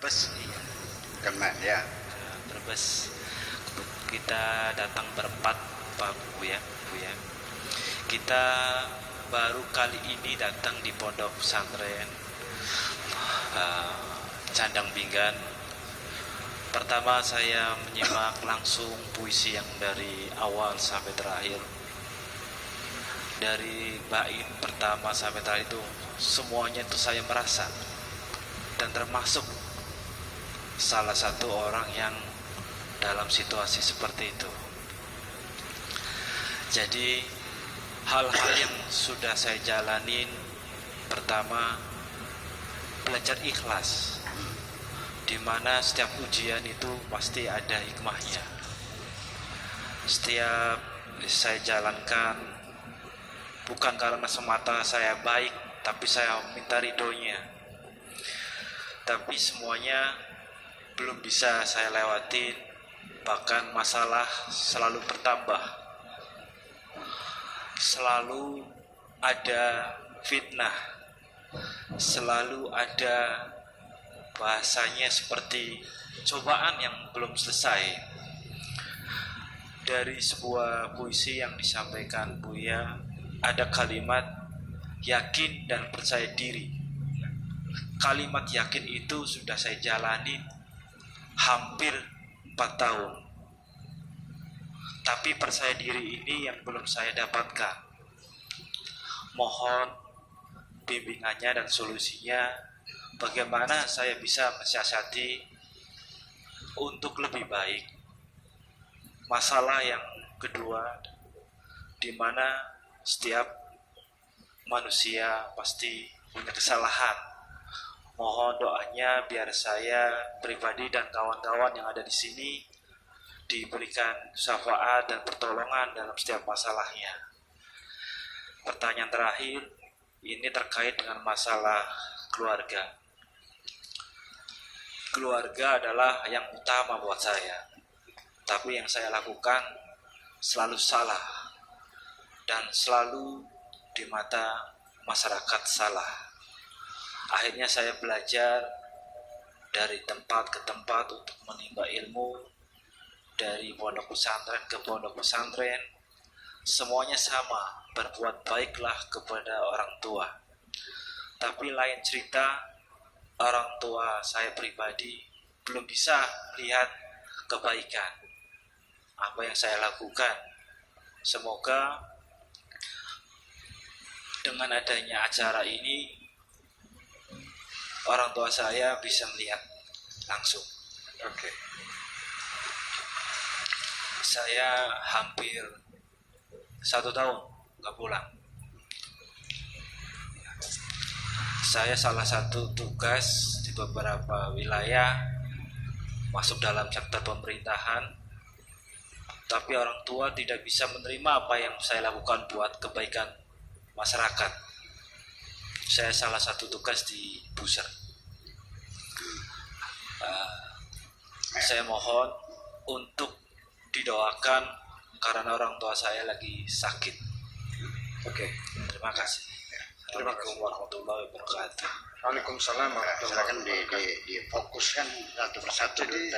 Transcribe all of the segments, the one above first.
Brebes. Iya. Kemen ya. Brebes. Kita datang berempat, Pak Buya. Kita baru kali ini datang di pondok pesantren Candang Binggan. Pertama saya menyimak langsung puisi yang dari awal sampai terakhir. Dari bait pertama sampai terakhir itu semuanya itu saya merasa dan termasuk salah satu orang yang dalam situasi seperti itu. Jadi hal-hal yang sudah saya jalanin, pertama belajar ikhlas, dimana setiap ujian itu pasti ada hikmahnya. Setiap saya jalankan bukan karena semata saya baik, tapi saya minta ridhonya. Tapi semuanya belum bisa saya lewatin, bahkan masalah selalu bertambah. Selalu ada fitnah, selalu ada bahasanya seperti cobaan yang belum selesai. Dari sebuah puisi yang disampaikan Buya, ada kalimat yakin dan percaya diri. Kalimat yakin itu sudah saya jalani hampir 4 tahun. Tapi percaya diri ini yang belum saya dapatkan. Mohon bimbingannya dan solusinya, bagaimana saya bisa mensiasati untuk lebih baik. Masalah yang kedua, di mana setiap manusia pasti punya kesalahan. Mohon doanya biar saya pribadi dan kawan-kawan yang ada di sini diberikan syafaat dan pertolongan dalam setiap masalahnya. Pertanyaan terakhir, ini terkait dengan masalah keluarga. Keluarga adalah yang utama buat saya. Tapi yang saya lakukan selalu salah dan selalu di mata masyarakat salah. Akhirnya saya belajar dari tempat ke tempat untuk menimba ilmu, dari pondok pesantren ke pondok pesantren. Semuanya sama, berbuat baiklah kepada orang tua. Tapi lain cerita, orang tua saya pribadi belum bisa lihat kebaikan apa yang saya lakukan. Semoga dengan adanya acara ini orang tua saya bisa melihat langsung. Oke. Saya hampir 1 tahun nggak pulang. Saya salah satu tugas di beberapa wilayah masuk dalam sektor pemerintahan, tapi orang tua tidak bisa menerima apa yang saya lakukan buat kebaikan masyarakat. Saya salah satu tugas di Buser. Saya mohon untuk didoakan karena orang tua saya lagi sakit. Oke. Terima kasih. Assalamualaikum warahmatullahi wabarakatuh. Waalaikumsalam warahmatullahi wabarakatuh. Difokuskan satu persatu. Jadi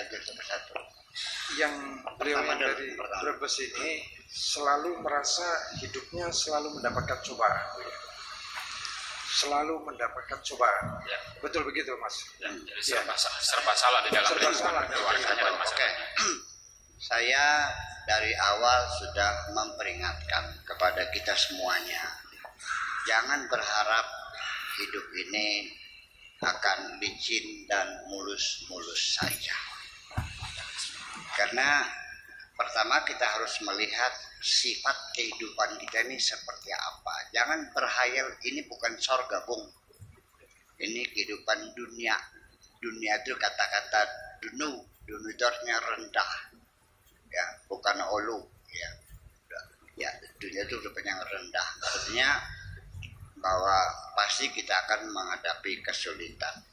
yang beliau yang dari Brebes ini selalu merasa hidupnya selalu mendapatkan cobaan. Selalu mendapatkan cobaan. Ya. Betul begitu, Mas? Ya, jadi serba salah di dalam serba salah keluarganya dan masyarakat. Saya dari awal sudah memperingatkan kepada kita semuanya, jangan berharap hidup ini akan licin dan mulus-mulus saja. Karena pertama kita harus melihat sifat kehidupan kita ini seperti apa. Jangan berhayal ini bukan sorga, Bung. Ini kehidupan dunia. Dunia itu kata-kata dunu itu artinya rendah. Ya, bukan ulu, ya. Ya, dunia itu rupanya rendah. Artinya bahwa pasti kita akan menghadapi kesulitan.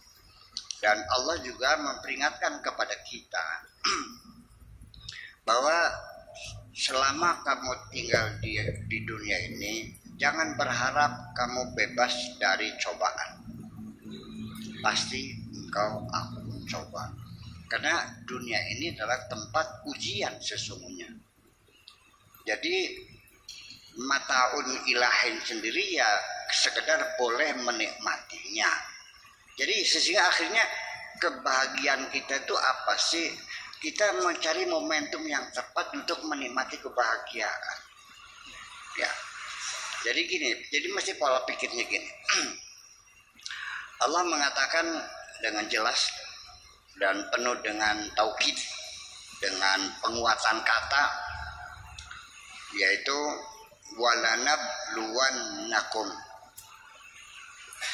Dan Allah juga memperingatkan kepada kita bahwa selama kamu tinggal di dunia ini, jangan berharap kamu bebas dari cobaan. Pasti engkau akan mencoba. Karena dunia ini adalah tempat ujian sesungguhnya. Jadi mataun ilahin sendiri ya sekedar boleh menikmatinya. Jadi sehingga akhirnya kebahagiaan kita itu apa sih? Kita mencari momentum yang tepat untuk menikmati kebahagiaan. Ya. Jadi gini, jadi mesti pola pikirnya gini. Allah mengatakan dengan jelas dan penuh dengan taukid, dengan penguatan kata, yaitu walanabluwannakum.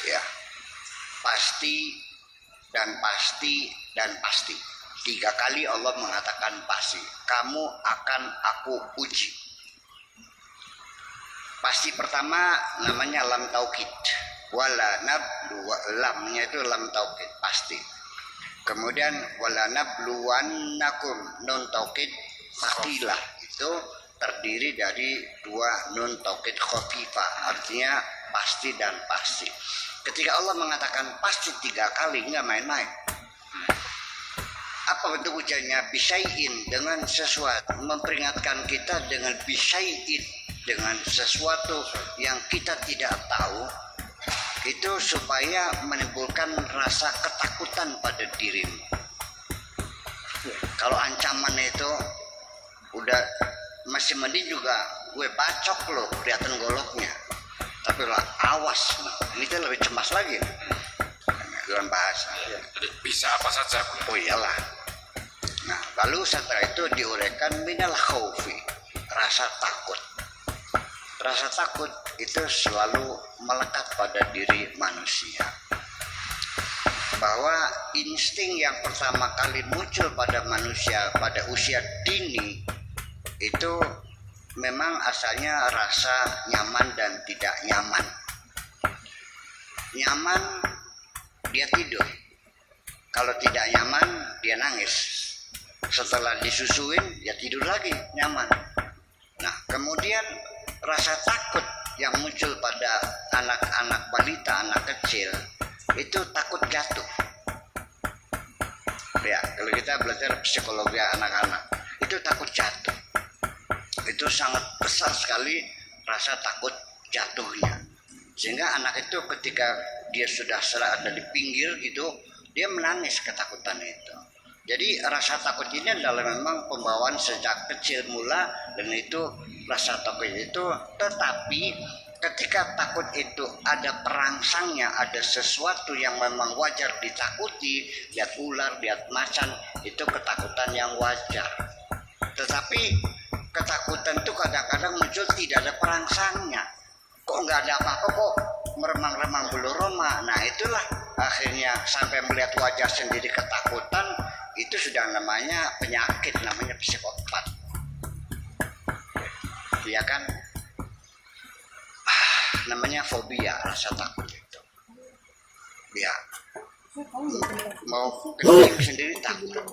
Ya, pasti dan pasti dan pasti. 3 kali Allah mengatakan pasti. Kamu akan aku uji. Pasti pertama namanya lam taukid. Lamnya itu lam taukid, pasti. Kemudian walanabluwannakum, nun taukid pastilah, itu terdiri dari 2 nun taukid khafifah, artinya pasti dan pasti. Ketika Allah mengatakan pasti 3 kali, nggak main-main. Apa bentuk ujiannya? Bisyai'in, dengan sesuatu, memperingatkan kita dengan bisyai'in, dengan sesuatu yang kita tidak tahu, itu supaya menimbulkan rasa ketakutan pada dirimu. Kalau ancaman itu udah masih mending juga gue bacok loh, kelihatan goloknya. Tapi lah awas, ini kan lebih cemas lagi. Dalam bahasa. Bisa apa saja. Oh iyalah. Nah, lalu setelah itu diuraikan minal khaufi, rasa takut. Rasa takut itu selalu melekat pada diri manusia. Bahwa insting yang pertama kali muncul pada manusia pada usia dini itu memang asalnya rasa nyaman dan tidak nyaman. Nyaman, dia tidur. Kalau tidak nyaman, dia nangis. Setelah disusuin, dia tidur lagi, nyaman. Nah, kemudian rasa takut yang muncul pada anak-anak balita, anak kecil, itu takut jatuh. Ya, kalau kita belajar psikologi anak-anak, itu takut jatuh. Itu sangat besar sekali rasa takut jatuhnya. Sehingga anak itu ketika dia sudah ada di pinggir gitu, dia menangis ketakutan itu. Jadi rasa takut ini adalah memang pembawaan sejak kecil mula, dan itu rasa takut itu, tetapi ketika takut itu ada perangsangnya, ada sesuatu yang memang wajar ditakuti, lihat ular, lihat macan, itu ketakutan yang wajar. Tetapi ketakutan itu kadang-kadang muncul tidak ada perangsangnya. Kok nggak ada apa-apa kok, meremang-remang bulu roma. Nah itulah akhirnya sampai melihat wajah sendiri ketakutan, itu sudah namanya penyakit, namanya psikopat. Ya kan? Namanya fobia, rasa takut itu. Ya. Mau kencing sendiri takut,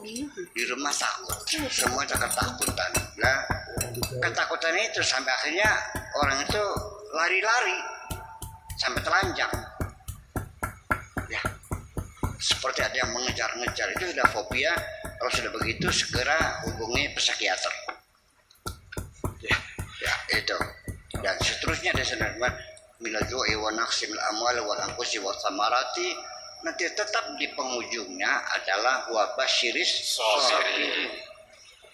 di rumah takut, semua ada ketakutan. Nah, ketakutan itu sampai akhirnya orang itu lari-lari sampai telanjang. Ya, seperti ada yang mengejar-ngejar, itu sudah fobia. Kalau sudah begitu segera hubungi psikiater. Ya, itu. Dan seterusnya ada sebenarnya minal ju'i wa naqsimil amwal wal anfusi was samarati. Nanti tetap di penghujungnya adalah wabasyiris sabirin.